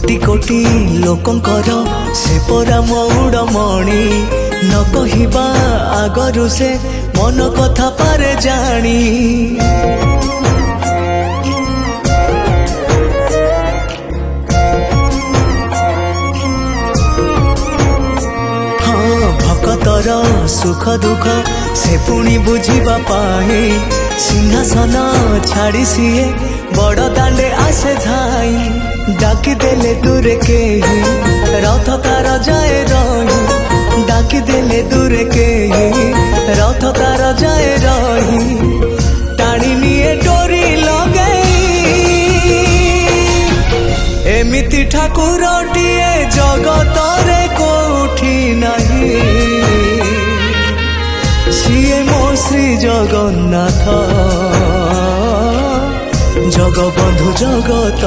कोटि कोटि लोकंकर से परा मौड़मणि न कहिबा आगरु से मन कथा पारे जानी भक्तर सुख दुख से पुणी बुझिबा पाए सिंहासन छाड़ी सीए बड़ दांडे आसे धाई डाकी देले दूरे के रथ तार जाए रही डाकी देले दूरे के रथ तार जाए रही टाणी निए डोरी लगई एमिति ठाकुरटिए जगतरे कोठी नहीं सिए मो श्री जगन्नाथ जगबंधु जगत